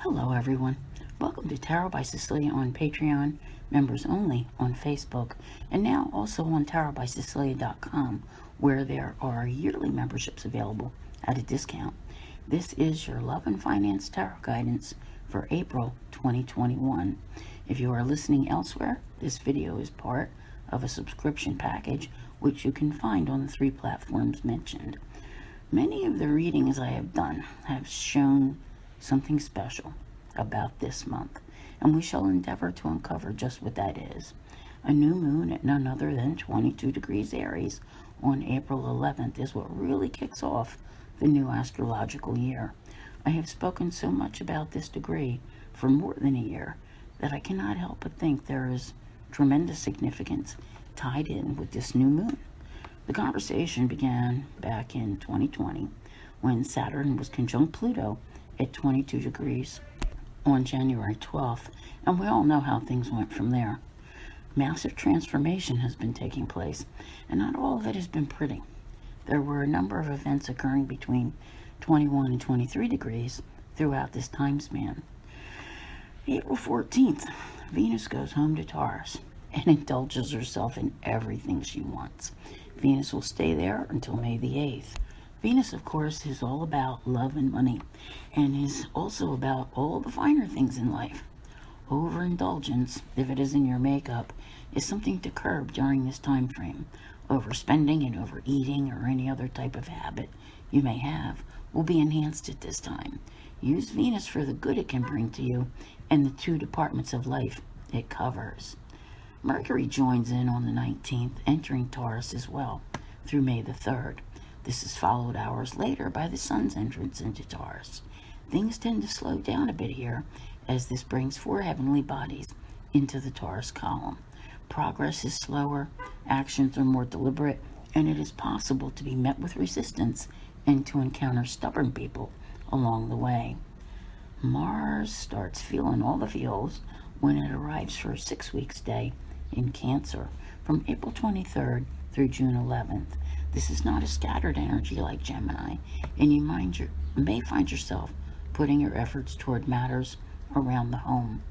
Hello everyone. Welcome to Tarot by Cecilia on Patreon, members only on Facebook, and now also on tarotbysicilia.com, where there are yearly memberships available at a discount. This is your love and finance tarot guidance for April 2021. If you are listening elsewhere, this video is part of a subscription package which you can find on the 3 platforms mentioned. Many of the readings I have done have shown something special about this month, and we shall endeavor to uncover just what that is. A new moon at none other than 22 degrees Aries on April 11th is what really kicks off the new astrological year. I have spoken so much about this degree for more than a year that I cannot help but think there is tremendous significance tied in with this new moon. The conversation began back in 2020 when Saturn was conjunct Pluto at 22 degrees on January 12th, and we all know how things went from there. Massive transformation has been taking place, and not all of it has been pretty. There were a number of events occurring between 21 and 23 degrees throughout this time span. April 14th, Venus goes home to Taurus and indulges herself in everything she wants. Venus will stay there until May the 8th. Venus, of course, is all about love and money, and is also about all the finer things in life. Overindulgence, if it is in your makeup, is something to curb during this time frame. Overspending and overeating or any other type of habit you may have will be enhanced at this time. Use Venus for the good it can bring to you and the 2 departments of life it covers. Mercury joins in on the 19th, entering Taurus as well through May the 3rd. This is followed hours later by the Sun's entrance into Taurus. Things tend to slow down a bit here as this brings 4 heavenly bodies into the Taurus column. Progress is slower, actions are more deliberate, and it is possible to be met with resistance and to encounter stubborn people along the way. Mars starts feeling all the feels when it arrives for a 6-week stay in Cancer from April 23rd through June 11th. This is not a scattered energy like Gemini, and you may find yourself putting your efforts toward matters around the home.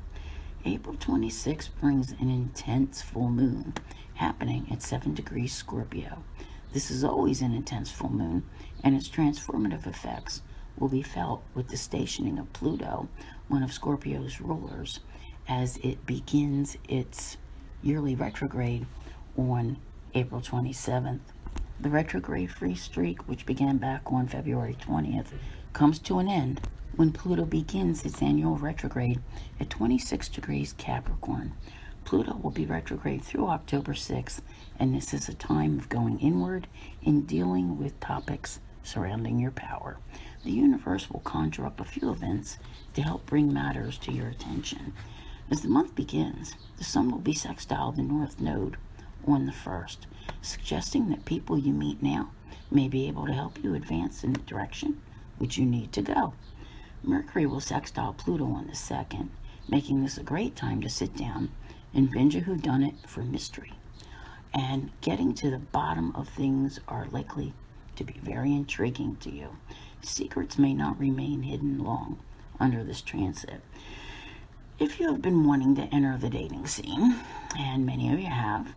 April 26th brings an intense full moon happening at 7 degrees Scorpio. This is always an intense full moon, and its transformative effects will be felt with the stationing of Pluto, one of Scorpio's rulers, as it begins its yearly retrograde on April 27th. The retrograde free streak, which began back on February 20th, comes to an end when Pluto begins its annual retrograde at 26 degrees Capricorn. Pluto will be retrograde through October 6th, and this is a time of going inward and dealing with topics surrounding your power. The universe will conjure up a few events to help bring matters to your attention. As the month begins, the Sun will be sextile the North Node on the 1st, suggesting that people you meet now may be able to help you advance in the direction which you need to go. Mercury will sextile Pluto on the 2nd, making this a great time to sit down and binge a whodunit for mystery. And getting to the bottom of things are likely to be very intriguing to you. Secrets may not remain hidden long under this transit. If you have been wanting to enter the dating scene, and many of you have,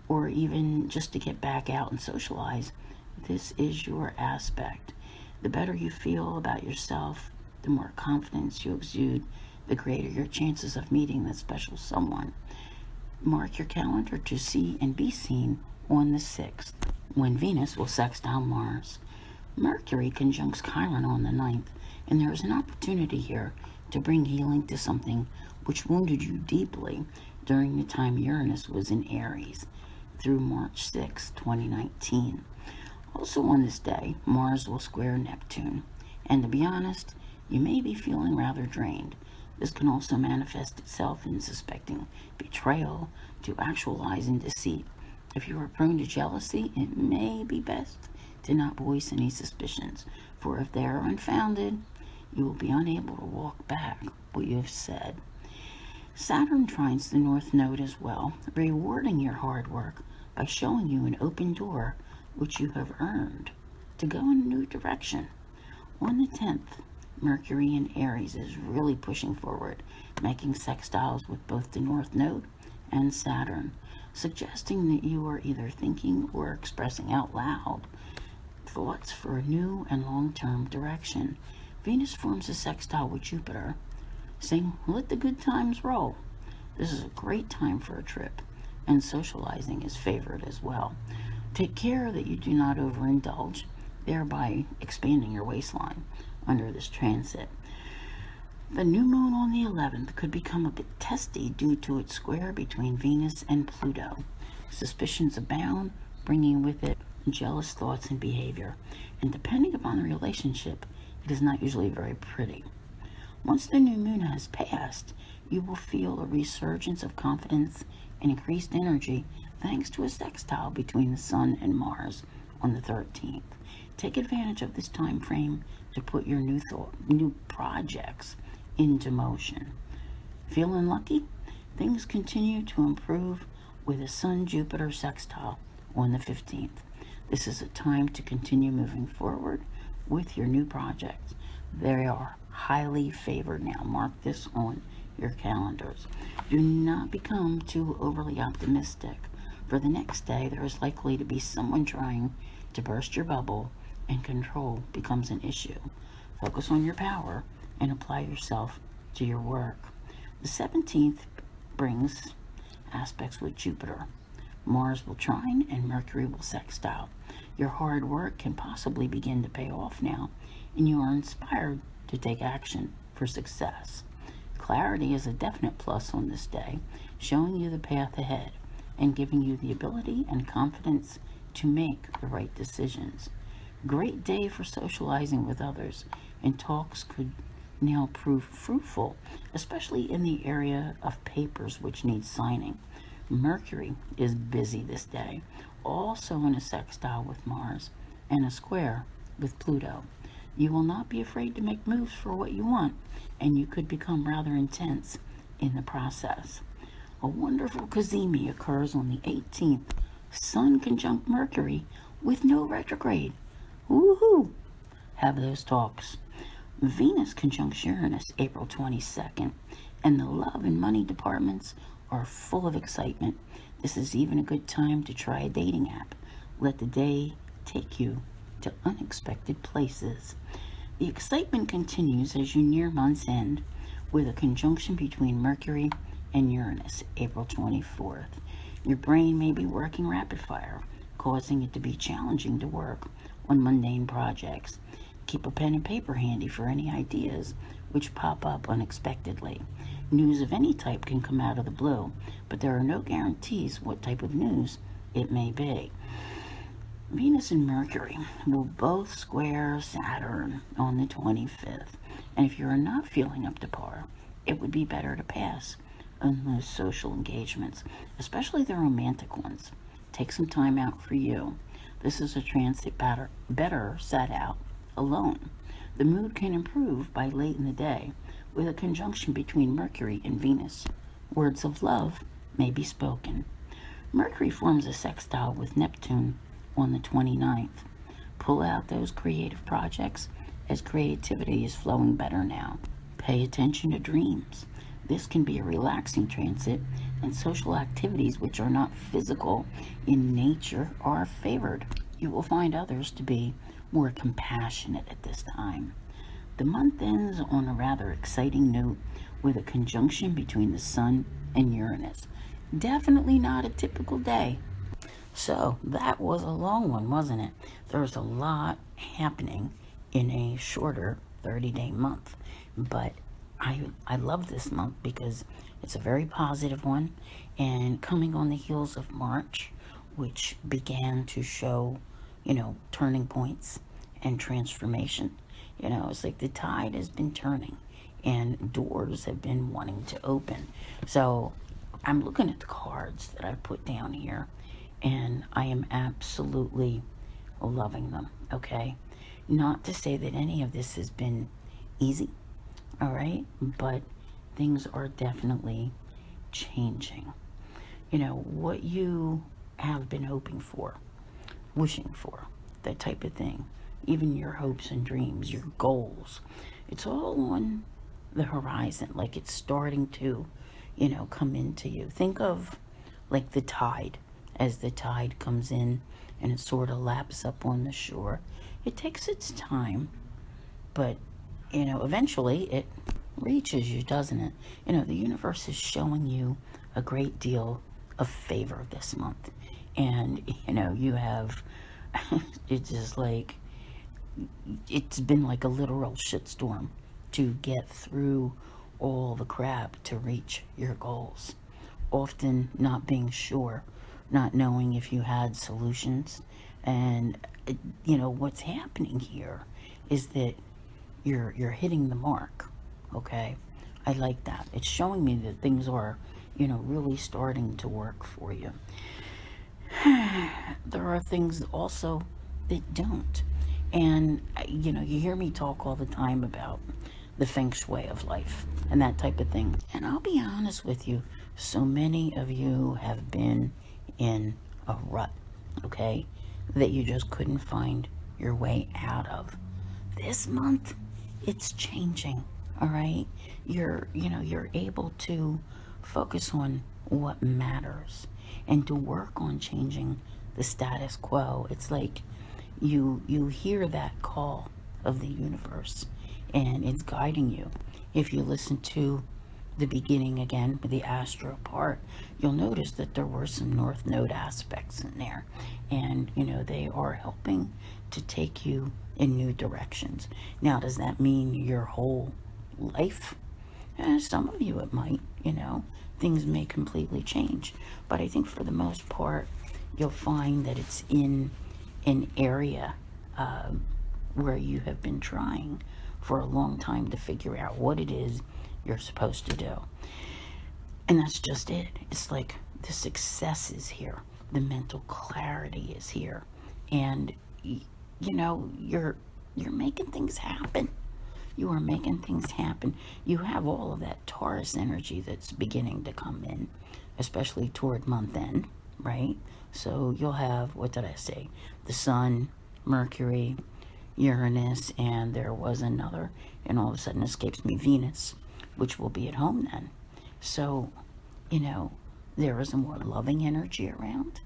or even just to get back out and socialize, this is your aspect. The better you feel about yourself, the more confidence you exude, the greater your chances of meeting that special someone. Mark your calendar to see and be seen on the 6th, when Venus will sextile Mars. Mercury conjuncts Chiron on the 9th, and there is an opportunity here to bring healing to something which wounded you deeply during the time Uranus was in Aries through March 6, 2019. Also on this day, Mars will square Neptune, and to be honest, you may be feeling rather drained. This can also manifest itself in suspecting betrayal to actualize in deceit. If you are prone to jealousy, it may be best to not voice any suspicions, for if they are unfounded, you will be unable to walk back what you have said. Saturn trines the North Node as well, rewarding your hard work by showing you an open door which you have earned to go in a new direction. On the 10th, Mercury in Aries is really pushing forward, making sextiles with both the North Node and Saturn, suggesting that you are either thinking or expressing out loud thoughts for a new and long-term direction. Venus forms a sextile with Jupiter, saying, let the good times roll. This is a great time for a trip, and socializing is favored as well. Take care that you do not overindulge, thereby expanding your waistline under this transit. The new moon on the 11th could become a bit testy due to its square between Venus and Pluto. Suspicions abound, bringing with it jealous thoughts and behavior, and depending upon the relationship, it is not usually very pretty. Once the new moon has passed, you will feel a resurgence of confidence and increased energy thanks to a sextile between the Sun and Mars on the 13th. Take advantage of this time frame to put your new projects into motion. Feeling lucky? Things continue to improve with a Sun-Jupiter sextile on the 15th. This is a time to continue moving forward with your new projects. They are highly favored now. Mark this on your calendars. Do not become too overly optimistic. For the next day, there is likely to be someone trying to burst your bubble, and control becomes an issue. Focus on your power and apply yourself to your work. The 17th brings aspects with Jupiter. Mars will trine and Mercury will sextile. Your hard work can possibly begin to pay off now, and you are inspired to take action for success. Clarity is a definite plus on this day, showing you the path ahead and giving you the ability and confidence to make the right decisions. Great day for socializing with others, and talks could now prove fruitful, especially in the area of papers which need signing. Mercury is busy this day, also in a sextile with Mars and a square with Pluto. You will not be afraid to make moves for what you want, and you could become rather intense in the process. A wonderful cazimi occurs on the 18th, Sun conjunct Mercury with no retrograde. Woohoo! Have those talks. Venus conjunct Uranus April 22nd, and the love and money departments are full of excitement. This is even a good time to try a dating app. Let the day take you to unexpected places. The excitement continues as you near month's end with a conjunction between Mercury and Uranus April 24th. Your brain may be working rapid fire, causing it to be challenging to work on mundane projects. Keep a pen and paper handy for any ideas which pop up unexpectedly. News of any type can come out of the blue, but there are no guarantees what type of news it may be. Venus and Mercury will both square Saturn on the 25th, and if you are not feeling up to par, it would be better to pass on those social engagements, especially the romantic ones. Take some time out for you. This is a transit better set out alone. The mood can improve by late in the day with a conjunction between Mercury and Venus. Words of love may be spoken. Mercury forms a sextile with Neptune on the 29th. Pull out those creative projects as creativity is flowing better now. Pay attention to dreams. This can be a relaxing transit, and social activities which are not physical in nature are favored. You will find others to be more compassionate at this time. The month ends on a rather exciting note with a conjunction between the Sun and Uranus. Definitely not a typical day. So that was a long one, wasn't it? There's a lot happening in a shorter 30-day month, but I love this month because it's a very positive one, and coming on the heels of March, which began to show, turning points and transformation. It's like the tide has been turning and doors have been wanting to open. So I'm looking at the cards that I've put down here, and I am absolutely loving them, okay? Not to say that any of this has been easy, all right? But things are definitely changing. What you have been hoping for, wishing for, that type of thing. Even your hopes and dreams, your goals. It's all on the horizon, like it's starting to, come into you. Think of like the tide. As the tide comes in and it sort of laps up on the shore, it takes its time, but eventually it reaches you, doesn't it? The universe is showing you a great deal of favor this month, and you have it's just like it's been like a literal shitstorm to get through all the crap to reach your goals, often not being sure, not knowing if you had solutions. And what's happening here is that you're hitting the mark. Okay, I like that. It's showing me that things are really starting to work for you. There are things also that don't. And you hear me talk all the time about the feng shui of life and that type of thing. And I'll be honest with you, so many of you have been in a rut, okay, that you just couldn't find your way out of. This month, it's changing, all right? You're able to focus on what matters and to work on changing the status quo. It's like you hear that call of the universe and it's guiding you. If you listen to the beginning again with the astro part, you'll notice that there were some North Node aspects in there, and they are helping to take you in new directions. Now, does that mean your whole life? Some of you it might. Things may completely change, but I think for the most part you'll find that it's in an area where you have been trying for a long time to figure out what it is you're supposed to do. And that's just it. It's like the success is here, the mental clarity is here, and you're making things happen. You are making things happen. You have all of that Taurus energy that's beginning to come in, especially toward month end, right? So you'll have, what did I say? The Sun, Mercury, Uranus, and there was another, and all of a sudden escapes me, Venus, which will be at home then. So, there is a more loving energy around.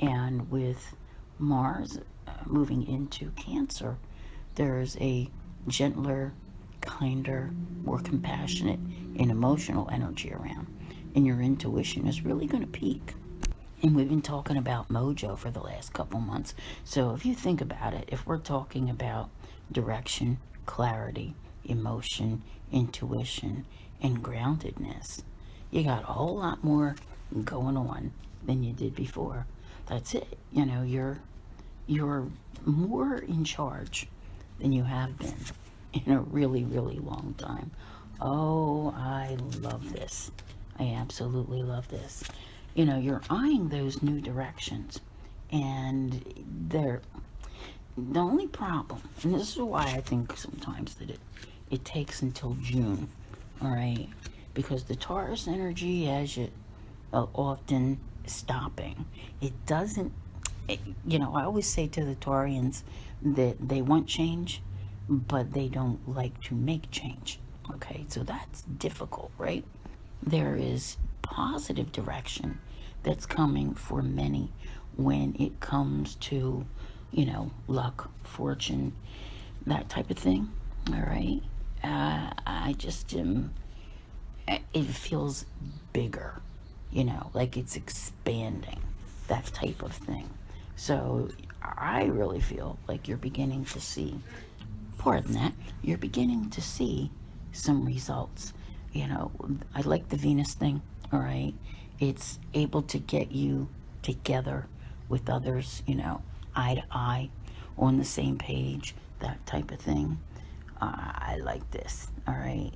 And with Mars moving into Cancer, there's a gentler, kinder, more compassionate and emotional energy around. And your intuition is really going to peak. And we've been talking about mojo for the last couple months. So if you think about it, if we're talking about direction, clarity, emotion, intuition, and groundedness, you got a whole lot more going on than you did before. That's it. You're more in charge than you have been in a really, really long time. Oh, I love this. I absolutely love this. You're eyeing those new directions, and they're the only problem, and this is why I think sometimes that it takes until June, all right, because the Taurus energy has you often stopping. It doesn't, I always say to the Taurians that they want change, but they don't like to make change, okay, so that's difficult, right? There is positive direction that's coming for many when it comes to, luck, fortune, that type of thing. All right. I just, it feels bigger, like it's expanding, that type of thing. So I really feel like you're beginning to see, pardon that, you're beginning to see some results. I like the Venus thing, all right? It's able to get you together with others, eye to eye, on the same page, that type of thing. I like this, all right?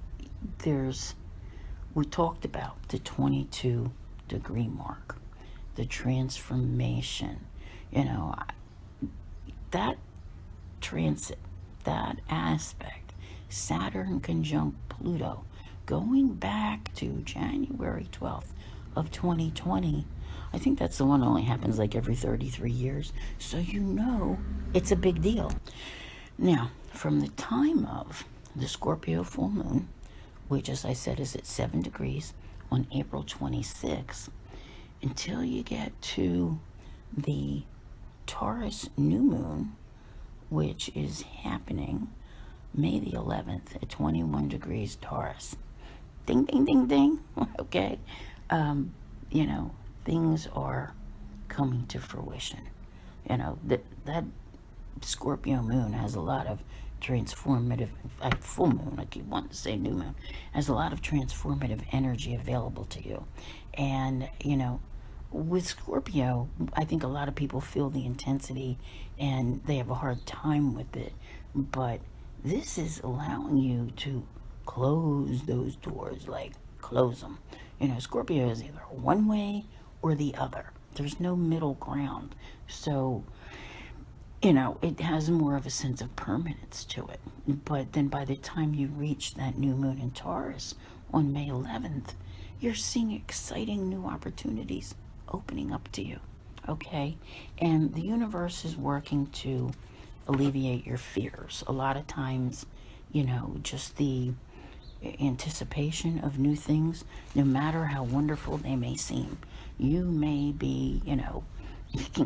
We talked about the 22-degree mark, the transformation, that transit, that aspect, Saturn conjunct Pluto, going back to January 12th of 2020. I think that's the one that only happens like every 33 years. So it's a big deal. Now, from the time of the Scorpio full moon, which, as I said, is at 7 degrees on April 26th, until you get to the Taurus new moon, which is happening May the 11th at 21 degrees Taurus. Ding, ding, ding, ding. Okay. You know, things are coming to fruition. You know, that Scorpio moon has a lot of transformative, full moon, I keep wanting to say new moon, has a lot of transformative energy available to you. And, you know, with Scorpio, I think a lot of people feel the intensity and they have a hard time with it. But this is allowing you to close those doors, like close them. You know, Scorpio is either one way or the other. There's no middle ground. So, you know, it has more of a sense of permanence to it. But then by the time you reach that new moon in Taurus on May 11th, you're seeing exciting new opportunities opening up to you, okay? And the universe is working to alleviate your fears. A lot of times, you know, just the anticipation of new things, no matter how wonderful they may seem, you may be, you know,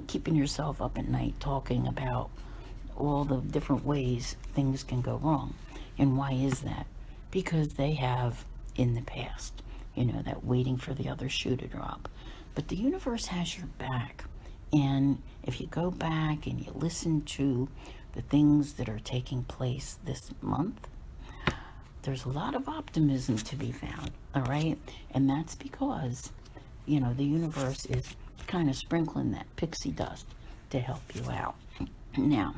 keeping yourself up at night talking about all the different ways things can go wrong. And why is that? Because they have in the past, you know, that waiting for the other shoe to drop. But the universe has your back. And if you go back and you listen to the things that are taking place this month, there's a lot of optimism to be found, all right? And that's because, you know, the universe is kind of sprinkling that pixie dust to help you out. Now,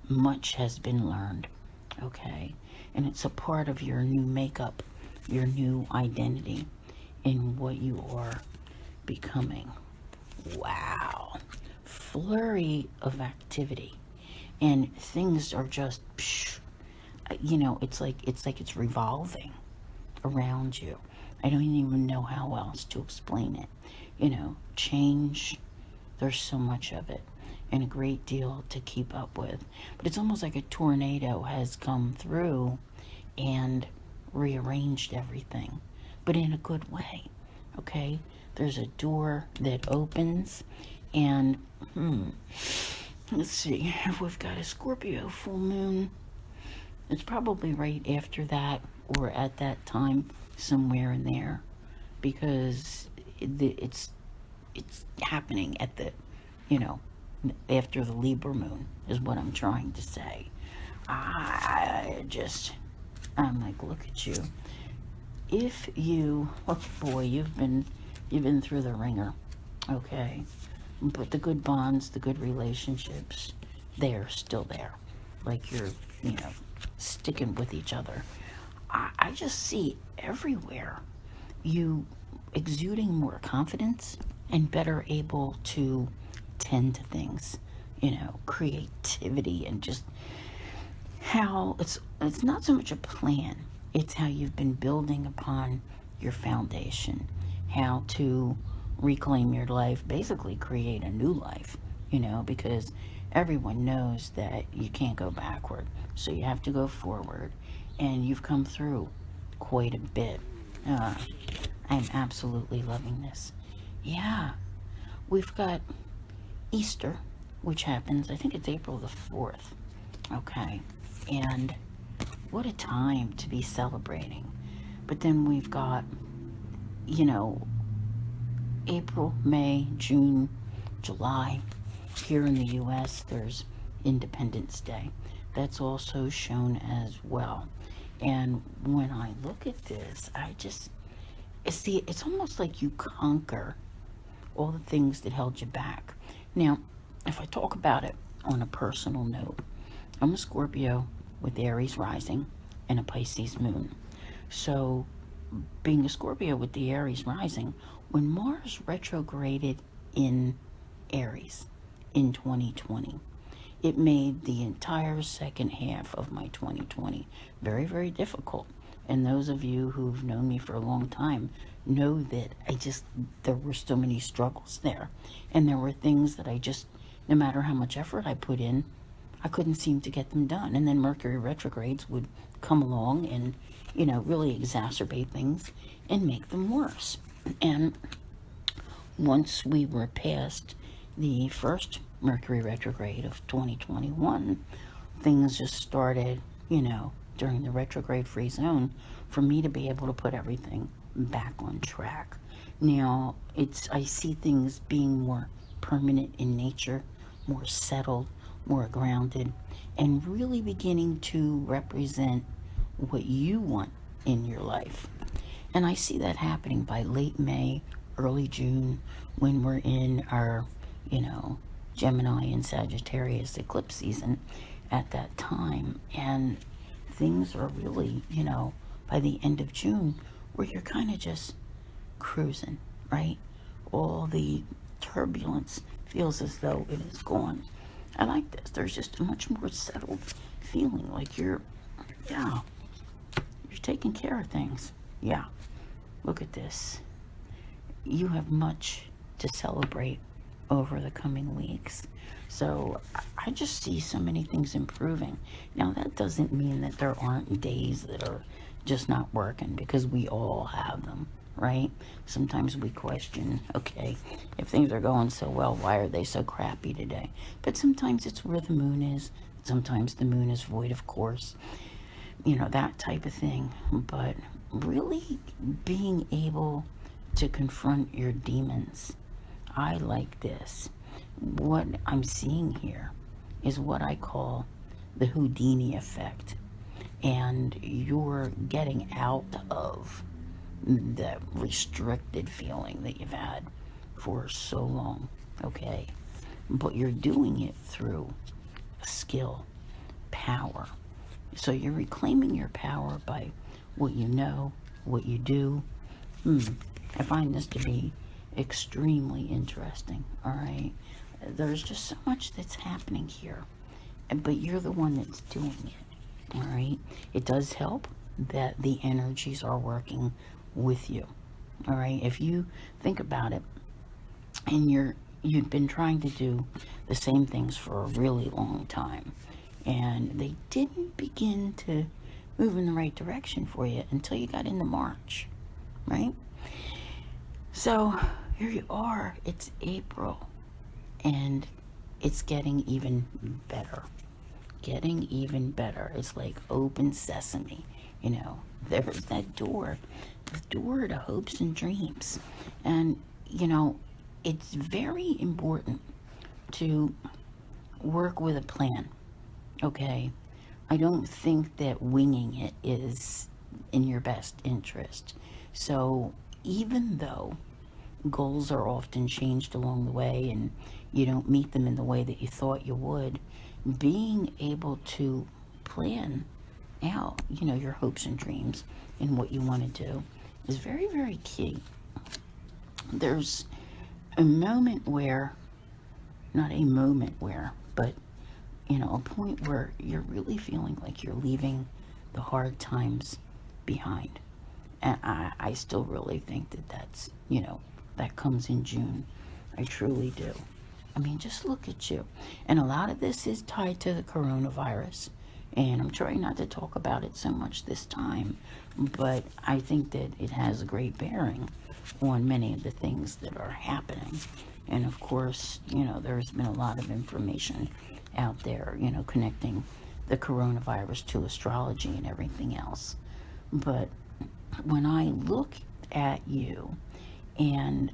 much has been learned, okay? And it's a part of your new makeup, your new identity in what you are becoming. Wow. Flurry of activity. And things are just, you know, it's like it's revolving around you. I don't even know how else to explain it. You know, change, there's so much of it and a great deal to keep up with. But it's almost like a tornado has come through and rearranged everything, but in a good way, okay? There's a door that opens, and let's see, if we've got a Scorpio full moon, it's probably right after that or at that time, somewhere in there, because it's happening at the, you know, after the Libra moon is what I'm trying to say. I'm like, look at you. If you, oh boy, you've been through the ringer, okay? But the good bonds, the good relationships, they're still there. Like you're, you know, sticking with each other. I just see everywhere you exuding more confidence and better able to tend to things, you know, creativity, and just how it's not so much a plan, it's how you've been building upon your foundation, how to reclaim your life, basically create a new life, you know, because everyone knows that you can't go backward, so you have to go forward, and you've come through quite a bit. I'm absolutely loving this. Yeah, we've got Easter, which happens, I think it's April the 4th, okay, and what a time to be celebrating. But then we've got, you know, April, May, June, July. Here in the U.S., there's Independence Day. That's also shown as well. And when I look at this, I just see, it's almost like you conquer all the things that held you back. Now, if I talk about it on a personal note, I'm a Scorpio with Aries rising and a Pisces moon. So, being a Scorpio with the Aries rising, when Mars retrograded in Aries in 2020, it made the entire second half of my 2020 very, very difficult. And those of you who've known me for a long time know that there were so many struggles there. And there were things that no matter how much effort I put in, I couldn't seem to get them done. And then Mercury retrogrades would come along and, really exacerbate things and make them worse. And once we were past the first Mercury retrograde of 2021, things just started, during the retrograde free zone for me to be able to put everything back on track. Now, I see things being more permanent in nature, more settled, more grounded, and really beginning to represent what you want in your life. And I see that happening by late May, early June, when we're in our, Gemini and Sagittarius eclipse season at that time. And things are really, by the end of June, where you're kind of just cruising, right? All the turbulence feels as though it is gone. I like this. There's just a much more settled feeling, like you're taking care of things. Yeah. Look at this. You have much to celebrate over the coming weeks. So I just see so many things improving. Now, that doesn't mean that there aren't days that are just not working, because we all have them, right? Sometimes we question, okay, if things are going so well, why are they so crappy today? But sometimes it's where the moon is. Sometimes the moon is void, of course. That type of thing. But really being able to confront your demons, I like this. What I'm seeing here is what I call the Houdini effect. And you're getting out of the restricted feeling that you've had for so long, okay? But you're doing it through skill, power. So you're reclaiming your power by what you know, what you do. I find this to be extremely interesting, all right? There's just so much that's happening here, but you're the one that's doing it, all right? It does help that the energies are working with you, all right? If you think about it, and you've been trying to do the same things for a really long time, and they didn't begin to move in the right direction for you until you got into March, right? So here you are, it's April, and it's getting even better. Getting even better. It's like open sesame, there's that door, the door to hopes and dreams. And, it's very important to work with a plan, okay? I don't think that winging it is in your best interest. So even though goals are often changed along the way and you don't meet them in the way that you thought you would, being able to plan out, your hopes and dreams and what you want to do is very, very key. There's a moment where, not a moment where, but, a point where you're really feeling like you're leaving the hard times behind. And I still really think that that's, that comes in June. I truly do. I mean, just look at you. And a lot of this is tied to the coronavirus. And I'm trying not to talk about it so much this time, but I think that it has a great bearing on many of the things that are happening. And of course, there's been a lot of information out there, connecting the coronavirus to astrology and everything else. But when I look at you and,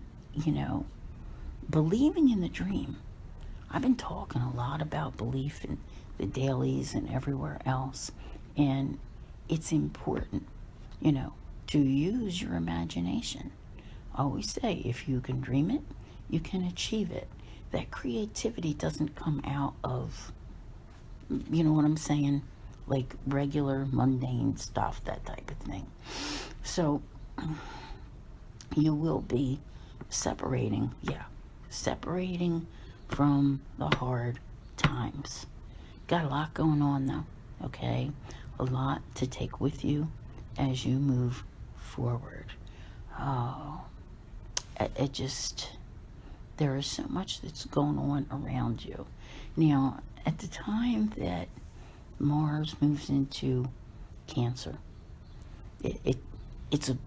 believing in the dream, I've been talking a lot about belief in the dailies and everywhere else. And it's important, to use your imagination. I always say, if you can dream it, you can achieve it. That creativity doesn't come out of, you know what I'm saying? Like regular mundane stuff, that type of thing. So you will be separating from the hard times. Got a lot going on though, okay? A lot to take with you as you move forward. Oh, there is so much that's going on around you. Now, at the time that Mars moves into Cancer, it's a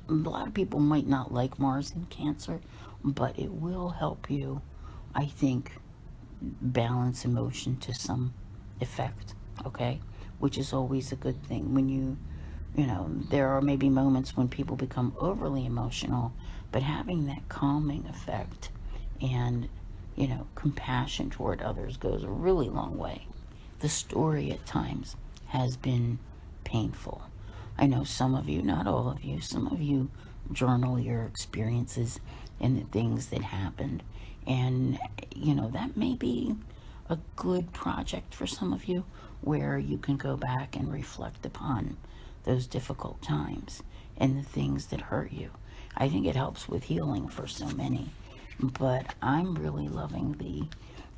lot of people might not like Mars in Cancer, but it will help you, I think, balance emotion to some effect, okay? Which is always a good thing. When you know, there are maybe moments when people become overly emotional, but having that calming effect and, you know, compassion toward others goes a really long way. The story at times has been painful. I know some of you, not all of you, some of you journal your experiences and the things that happened. And, you know, that may be a good project for some of you where you can go back and reflect upon those difficult times and the things that hurt you. I think it helps with healing for so many. But I'm really loving the,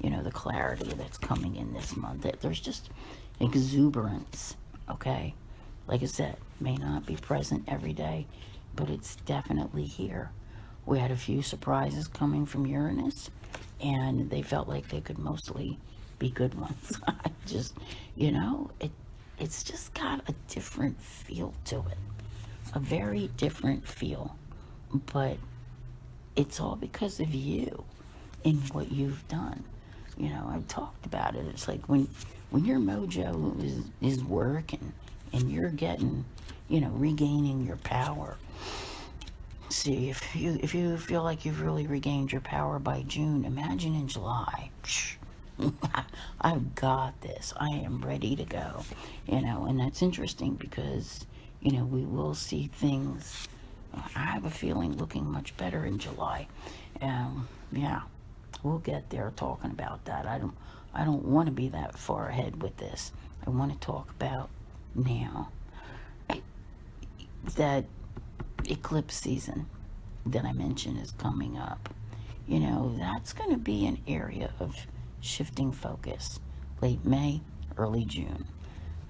you know, the clarity that's coming in this month. There's just exuberance, okay? Like I said, may not be present every day, but it's definitely here. We had a few surprises coming from Uranus, and they felt like they could mostly be good ones. I just, you know, it's just got a different feel to it, a very different feel, but it's all because of you and what you've done. You know, I've talked about it. It's like when your mojo is working and you're getting, you know, regaining your power. See, if you feel like you've really regained your power by June, imagine in July. I've got this. I am ready to go. You know, and that's interesting because, you know, we will see things, I have a feeling, looking much better in July. Yeah, we'll get there talking about that. I don't want to be that far ahead with this. I want to talk about now. That eclipse season that I mentioned is coming up. You know, that's going to be an area of shifting focus. Late May, early June.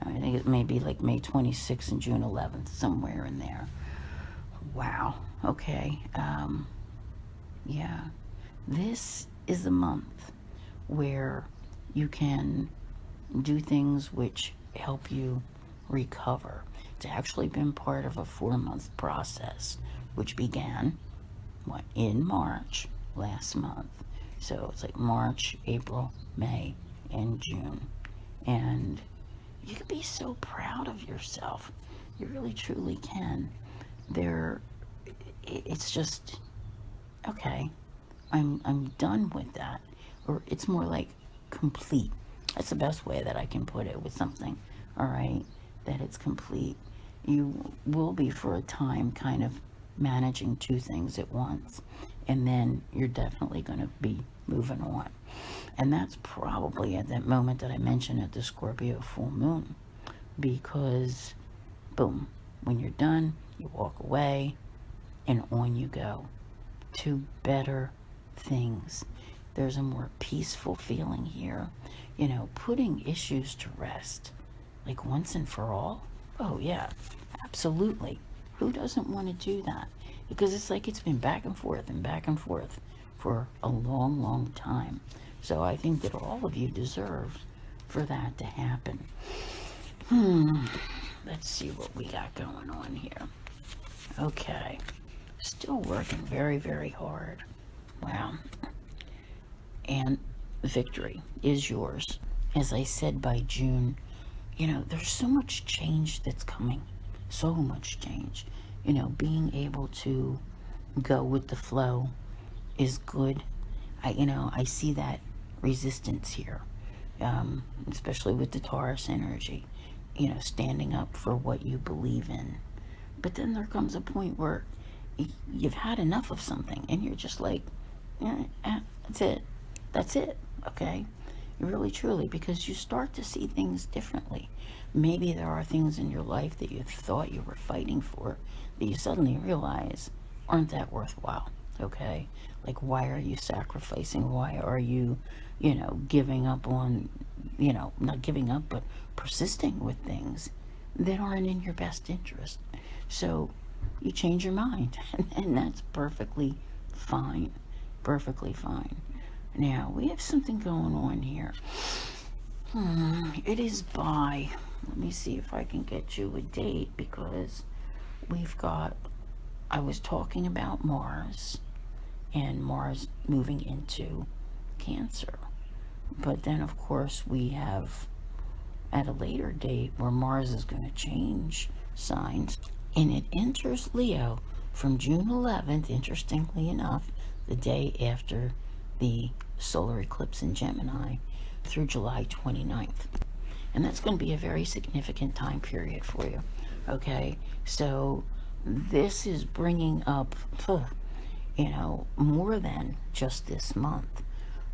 I think it may be like May 26th and June 11th, somewhere in there. Wow. Okay. Yeah. This is a month where you can do things which help you recover. It's actually been part of a 4-month process, which began in March last month. So it's like March, April, May, and June. And you can be so proud of yourself. You really, truly can. It's just, okay, I'm done with that. Or it's more like complete. That's the best way that I can put it with something, all right, that it's complete. You will be for a time kind of managing two things at once, and then you're definitely going to be moving on. And that's probably at that moment that I mentioned at the Scorpio full moon, because boom, when you're done, you walk away and on you go to better things. There's a more peaceful feeling here, you know, putting issues to rest, like once and for all. Oh yeah, absolutely. Who doesn't want to do that? Because it's like it's been back and forth for a long, long time. So I think that all of you deserve for that to happen. Let's see what we got going on here. Okay. Still working very, very hard. Wow. And victory is yours. As I said, by June, you know, there's so much change that's coming. So much change. You know, being able to go with the flow is good. I see that resistance here, especially with the Taurus energy, you know, standing up for what you believe in. But then there comes a point where you've had enough of something and you're just like, that's it, okay? Really, truly, because you start to see things differently. Maybe there are things in your life that you thought you were fighting for that you suddenly realize aren't that worthwhile, okay? Like, why are you sacrificing? Why are you, giving up on, not giving up, but persisting with things that aren't in your best interest? So you change your mind, and that's perfectly fine. Perfectly fine. Now, we have something going on here. It is by, let me see if I can get you a date, because we've got, I was talking about Mars and Mars moving into Cancer. But then, of course, we have at a later date where Mars is going to change signs, and it enters Leo from June 11th, interestingly enough, the day after the solar eclipse in Gemini, through July 29th. And that's going to be a very significant time period for you. Okay, so this is bringing up, more than just this month.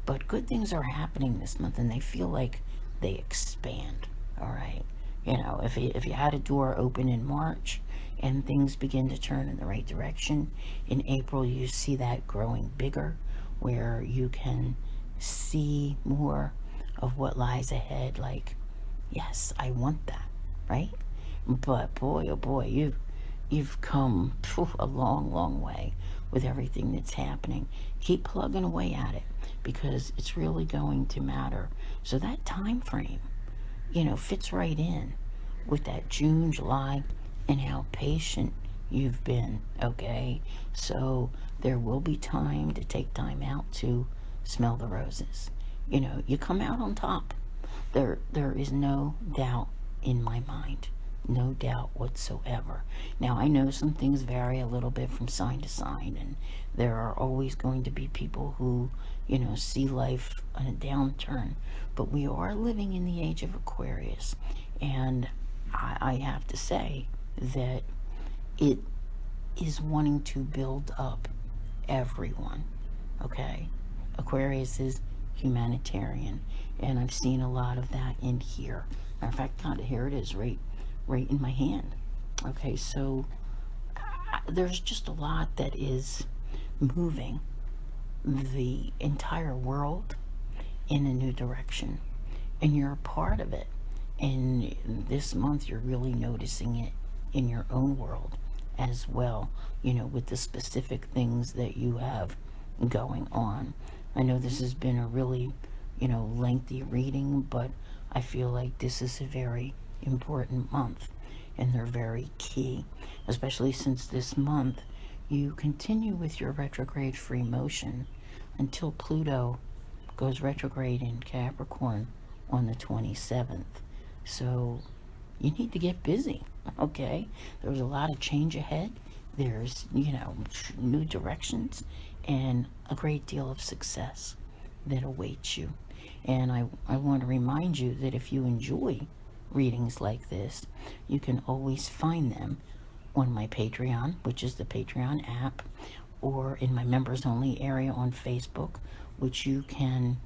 But good things are happening this month, and they feel like they expand. All right, if you had a door open in March and things begin to turn in the right direction, in April you see that growing bigger, where you can see more of what lies ahead. Like, yes, I want that, right? But boy, oh boy, you've come a long, long way with everything that's happening. Keep plugging away at it, because it's really going to matter. So that time frame, fits right in with that June, July, and how patient you've been, okay? So there will be time to take time out to smell the roses. You come out on top. There is no doubt in my mind. No doubt whatsoever. Now, I know some things vary a little bit from sign to sign, and there are always going to be people who, see life on a downturn. But we are living in the age of Aquarius, and I have to say that it is wanting to build up everyone, okay? Aquarius is humanitarian, and I've seen a lot of that in here. Matter of fact, kind of here it is, right in my hand. Okay, so there's just a lot that is moving the entire world in a new direction, and you're a part of it. And this month you're really noticing it in your own world as well, with the specific things that you have going on. I know this has been a really, lengthy reading, but I feel like this is a very important month, and they're very key, especially since this month you continue with your retrograde free motion until Pluto goes retrograde in Capricorn on the 27th. So you need to get busy, okay? There's a lot of change ahead. There's, new directions and a great deal of success that awaits you. And I want to remind you that if you enjoy readings like this, you can always find them on my Patreon, which is the Patreon app, or in my members only area on Facebook, which you can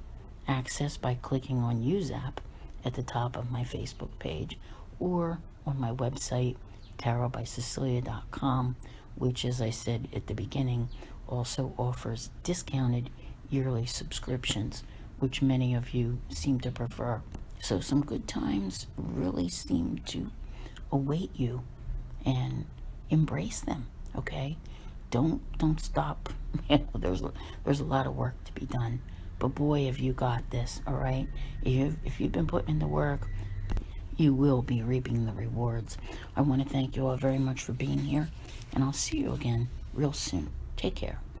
access by clicking on Use App at the top of my Facebook page, or on my website, tarotbysicilia.com, which, as I said at the beginning, also offers discounted yearly subscriptions, which many of you seem to prefer. So some good times really seem to await you, and embrace them, okay? Don't stop. There's a lot of work to be done, but boy, have you got this, all right? If you've been putting in the work, you will be reaping the rewards. I want to thank you all very much for being here, and I'll see you again real soon. Take care.